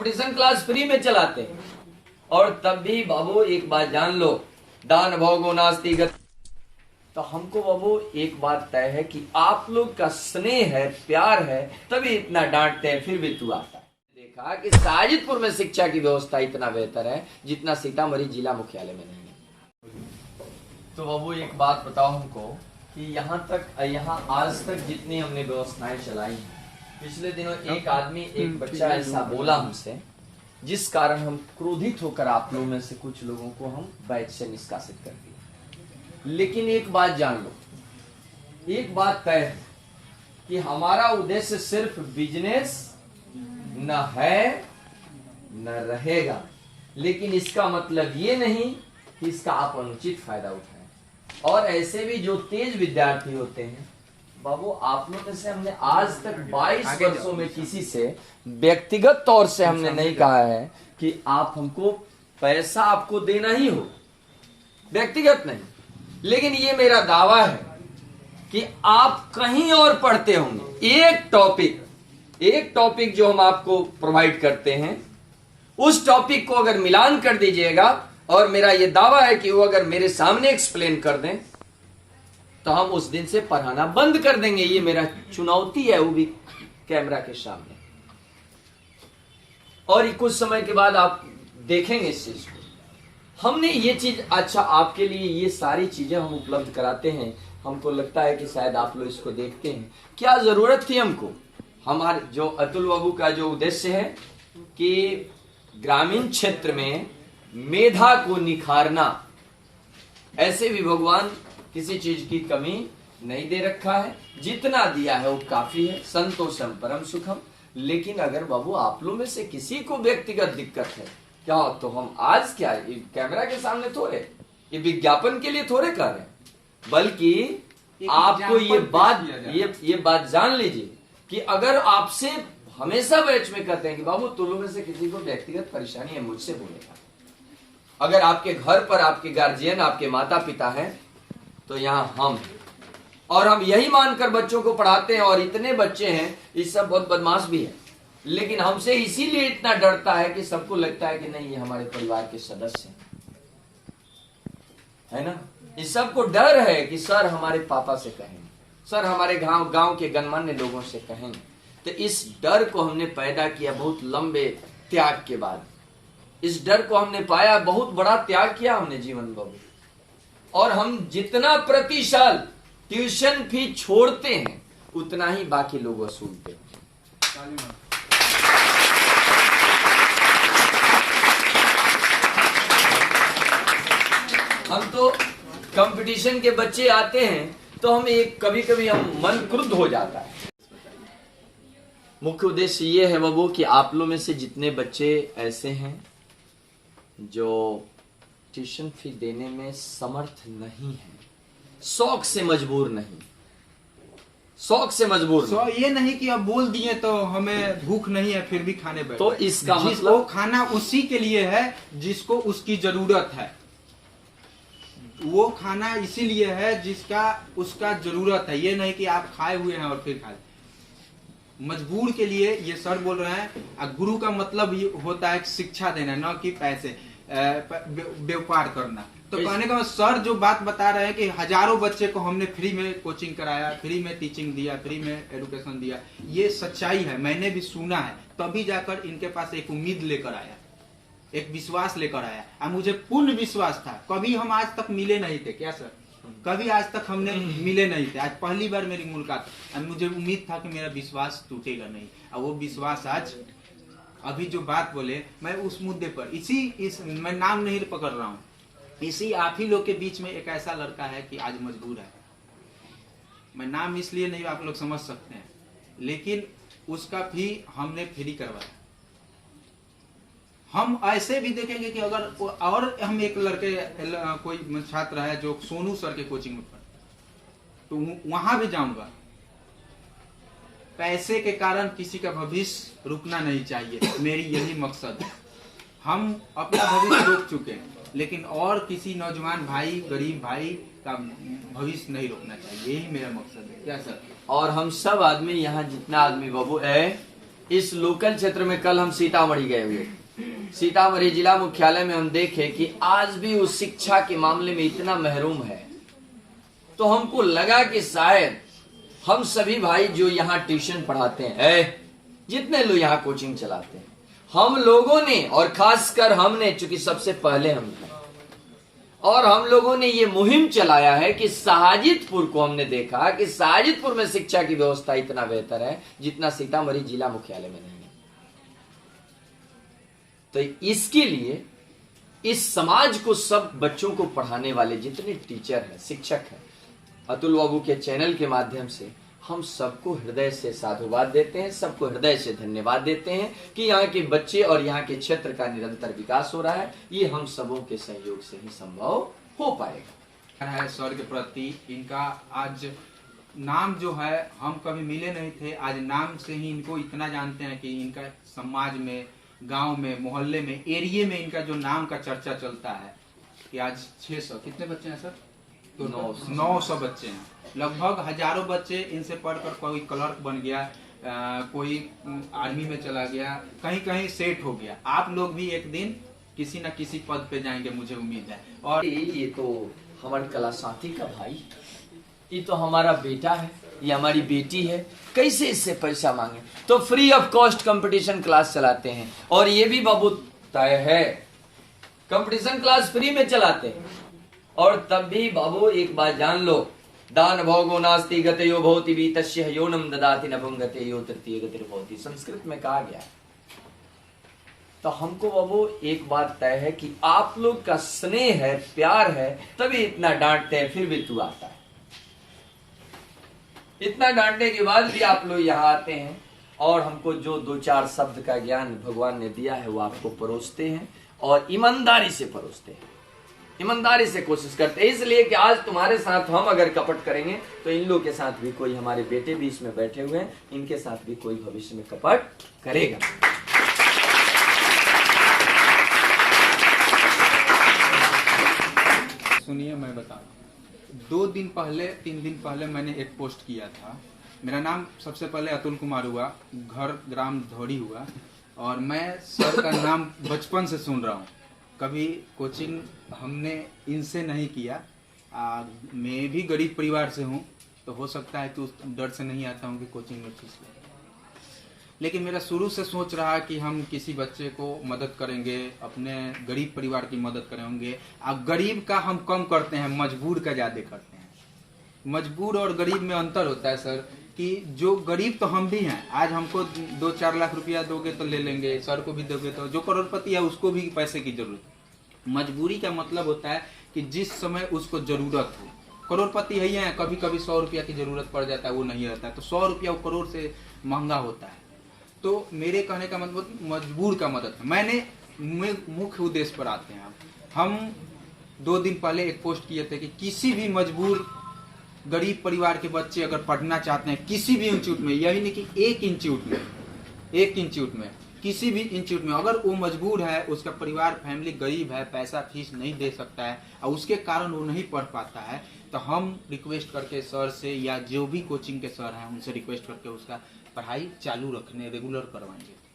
Competition class free में चलाते हैं। और तब भी बाबू एक बात जान लो, दान भोगो नास्ति गति। तो हमको बाबू एक बात तय है कि आप लोग का स्नेह है, प्यार है, तभी इतना डांटते हैं, फिर भी तू आता है। देखा कि साजिदपुर में शिक्षा की व्यवस्था इतना बेहतर है जितना सीतामढ़ी जिला मुख्यालय में नहीं है। तो बाबू एक बात बताओ हमको कि यहाँ आज तक जितनी हमने व्यवस्थाएं चलाई हैं, पिछले दिनों एक आदमी, एक बच्चा ऐसा बोला हमसे, जिस कारण हम क्रोधित होकर आप लोगों में से कुछ लोगों को हम बैच से निष्कासित कर दिए। लेकिन एक बात जान लो, एक बात तय है कि हमारा उद्देश्य सिर्फ बिजनेस न है न रहेगा, लेकिन इसका मतलब ये नहीं कि इसका आप अनुचित फायदा उठाएं। और ऐसे भी जो तेज विद्यार्थी होते हैं बाबू, आप लोगों से हमने आज तक 22 वर्षों में किसी से व्यक्तिगत तौर से हमने नहीं कहा है कि आप हमको पैसा आपको देना ही हो, व्यक्तिगत नहीं। लेकिन ये मेरा दावा है कि आप कहीं और पढ़ते होंगे, एक टॉपिक जो हम आपको प्रोवाइड करते हैं, उस टॉपिक को अगर मिलान कर दीजिएगा, और मेरा ये दावा है कि वो अगर मेरे सामने एक्सप्लेन कर दें तो हम उस दिन से पढ़ाना बंद कर देंगे। ये मेरा चुनौती है, वो भी कैमरा के सामने। और कुछ समय के बाद आप देखेंगे इस चीज को। हमने ये चीज, अच्छा आपके लिए ये सारी चीजें हम उपलब्ध कराते हैं, हमको लगता है कि शायद आप लोग इसको देखते हैं। क्या जरूरत थी हमको? हमारे जो अतुल बाबू का जो उद्देश्य है कि ग्रामीण क्षेत्र में मेधा को निखारना, ऐसे भी भगवान किसी चीज की कमी नहीं दे रखा है, जितना दिया है वो काफी है, संतोषम परम सुखम। लेकिन अगर बाबू आप लोग में से किसी को व्यक्तिगत दिक्कत है क्या, तो हम आज क्या कैमरा के सामने थोड़े, ये विज्ञापन के लिए थोड़े कर रहे हैं, बल्कि आपको ये बात जान लीजिए कि अगर आपसे हमेशा बैच में कहते हैं कि बाबू तुम लोग में से किसी को व्यक्तिगत परेशानी है, मुझसे बोलेगा। अगर आपके घर पर आपके गार्जियन, आपके माता पिता हैं, तो यहाँ हम, और हम यही मानकर बच्चों को पढ़ाते हैं। और इतने बच्चे हैं, ये सब बहुत बदमाश भी है, लेकिन हमसे इसीलिए इतना डरता है कि सबको लगता है कि नहीं ये हमारे परिवार के सदस्य है ना। इस सबको डर है कि सर हमारे पापा से कहेंगे, सर हमारे गांव के गणमान्य लोगों से कहेंगे। तो इस डर को हमने पैदा किया बहुत लंबे त्याग के बाद। इस डर को हमने पाया, बहुत बड़ा त्याग किया हमने जीवन बाबू। और हम जितना प्रति साल ट्यूशन फी छोड़ते हैं, उतना ही बाकी लोग वसूलते हैं। हम तो कंपटीशन के बच्चे आते हैं तो हम कभी कभी हम मन क्रुद्ध हो जाता है। मुख्य उद्देश्य ये है बाबू कि आप लोग में से जितने बच्चे ऐसे हैं जो ट्यूशन फी देने में समर्थ नहीं है, शौक से मजबूर नहीं, ये नहीं कि अब बोल दिए तो हमें भूख नहीं है फिर भी खाने बैठे, तो इसका मतलब खाना उसी के लिए है जिसको उसकी जरूरत है। वो खाना इसीलिए है जिसका उसका जरूरत है, ये नहीं कि आप खाए हुए हैं और फिर खाए। मजबूर के लिए ये सर बोल रहे हैं। गुरु का मतलब ये होता है शिक्षा देना, न कि पैसे व्यापार करना। तो कहने का सर जो बात बता रहे हैं कि हजारों बच्चे को हमने फ्री में कोचिंग कराया, फ्री में टीचिंग दिया, फ्री में एजुकेशन दिया, ये सच्चाई है, मैंने भी सुना है। तभी जाकर इनके पास एक उम्मीद लेकर आया, एक विश्वास लेकर आया। और मुझे पूर्ण विश्वास था, कभी हम आज तक मिले नहीं थे क्या सर, कभी आज तक हमने मिले नहीं थे, आज पहली बार मेरी मुलाकात। मुझे उम्मीद था कि मेरा विश्वास टूटेगा नहीं, और वो विश्वास आज, अभी जो बात बोले, मैं उस मुद्दे पर मैं नाम नहीं पकड़ रहा हूँ, इसी आप ही लोग के बीच में एक ऐसा लड़का है कि आज मजबूर है। मैं नाम इसलिए नहीं, आप लोग समझ सकते हैं, लेकिन उसका भी हमने फ्री करवाया। हम ऐसे भी देखेंगे कि अगर और हम एक लड़के कोई छात्र है जो सोनू सर के कोचिंग में पढ़े, तो वहां भी जाऊंगा। पैसे के कारण किसी का भविष्य रुकना नहीं चाहिए, मेरी यही मकसद है। हम अपना भविष्य रोक चुके हैं, लेकिन और किसी नौजवान भाई, गरीब भाई का भविष्य नहीं रोकना चाहिए, यही मेरा मकसद है। क्या सर? और हम सब आदमी, यहाँ जितना आदमी बाबू है, इस लोकल क्षेत्र में कल हम सीतामढ़ी गए हुए, सीतामढ़ी जिला मुख्यालय में हम देखे कि आज भी उस शिक्षा के मामले में इतना महरूम है। तो हमको लगा कि शायद हम सभी भाई जो यहाँ ट्यूशन पढ़ाते हैं, जितने लोग यहाँ कोचिंग चलाते हैं, हम लोगों ने और खासकर हमने, चूंकि सबसे पहले हम थे, और हम लोगों ने ये मुहिम चलाया है कि साजिदपुर को हमने देखा कि साजिदपुर में शिक्षा की व्यवस्था इतना बेहतर है जितना सीतामढ़ी जिला मुख्यालय में नहीं है। तो इसके लिए इस समाज को, सब बच्चों को पढ़ाने वाले जितने टीचर हैं, शिक्षक हैं, अतुल बाबू के चैनल के माध्यम से हम सबको हृदय से साधुवाद देते हैं, सबको हृदय से धन्यवाद देते हैं कि यहाँ के बच्चे और यहाँ के क्षेत्र का निरंतर विकास हो रहा है। ये हम सबों के सहयोग से ही संभव हो पाएगा। है सर के प्रति इनका आज नाम जो है, हम कभी मिले नहीं थे, आज नाम से ही इनको इतना जानते हैं कि इनका समाज में, गांव में, मोहल्ले में, एरिया में इनका जो नाम का चर्चा चलता है कि आज 600 कितने बच्चे हैं सर? तो 900 बच्चे हैं, लगभग हजारों बच्चे इनसे पढ़कर कोई क्लर्क बन गया, कोई आर्मी में चला गया, कहीं कहीं सेट हो गया। आप लोग भी एक दिन किसी न किसी पद पे जाएंगे, मुझे उम्मीद है। और ये तो हमारे कला साथी का भाई, ये तो हमारा बेटा है, ये हमारी बेटी है, कैसे इससे पैसा मांगे? तो free of cost competition class चलाते हैं, और ये भी बाबू तय है, कंपटीशन क्लास फ्री में चलाते हैं। और तब भी बाबू एक बात जान लो, दान भोगो नास्ति गतयो भवति वीतस्य योनम ददाति न भुंगते यो तृतीय गतिर्भवति, संस्कृत में कहा गया। तो हमको बाबू एक बात तय है कि आप लोग का स्नेह है, प्यार है, तभी इतना डांटते हैं, फिर भी तू आता है। इतना डांटने के बाद भी आप लोग यहाँ आते हैं और हमको जो 2-4 शब्द का ज्ञान भगवान ने दिया है वो आपको परोसते हैं, और ईमानदारी से परोसते हैं, ईमानदारी से कोशिश करते हैं। इसलिए कि आज तुम्हारे साथ हम अगर कपट करेंगे तो इन लोगों के साथ भी कोई, हमारे बेटे भी इसमें बैठे हुए हैं, इनके साथ भी कोई भविष्य में कपट करेगा। सुनिए, मैं बता 2 दिन पहले, 3 दिन पहले मैंने एक पोस्ट किया था। मेरा नाम सबसे पहले अतुल कुमार हुआ, घर ग्राम धौड़ी हुआ, और मैं सर का नाम बचपन से सुन रहा हूँ। कभी कोचिंग हमने इनसे नहीं किया। मैं भी गरीब परिवार से हूँ, तो हो सकता है कि उस डर से नहीं आता हूँ कि कोचिंग में फीस ले, लेकिन मेरा शुरू से सोच रहा कि हम किसी बच्चे को मदद करेंगे, अपने गरीब परिवार की मदद करेंगे। गरीब का हम कम करते हैं, मजबूर का ज़्यादा करते हैं। मजबूर और गरीब में अंतर होता है सर, कि जो गरीब तो हम भी हैं, आज हमको 2-4 लाख रुपया दोगे तो ले लेंगे, सर को भी दोगे तो, जो करोड़पति है उसको भी पैसे की जरूरत। मजबूरी का मतलब होता है कि जिस समय उसको जरूरत हो। करोड़पति है, कभी कभी 100 रुपया की जरूरत पड़ जाता है, वो नहीं रहता है, तो 100 रुपया वो करोड़ से महंगा होता है। तो मेरे कहने का मतलब मजबूर का मदद है। मैंने मुख्य उद्देश्य पर आते हैं। हम 2 दिन पहले एक पोस्ट किए थे कि किसी भी मजबूर गरीब परिवार के बच्चे अगर पढ़ना चाहते हैं किसी भी इंस्टीट्यूट में, यही नहीं कि एक इंस्टीट्यूट में, किसी भी इंस्टीट्यूट में, अगर वो मजबूर है, उसका परिवार फैमिली गरीब है, पैसा फीस नहीं दे सकता है और उसके कारण वो नहीं पढ़ पाता है, तो हम रिक्वेस्ट करके सर से, या जो भी कोचिंग के सर हैं उनसे रिक्वेस्ट करके उसका पढ़ाई चालू रखने, रेगुलर करवाएंगे।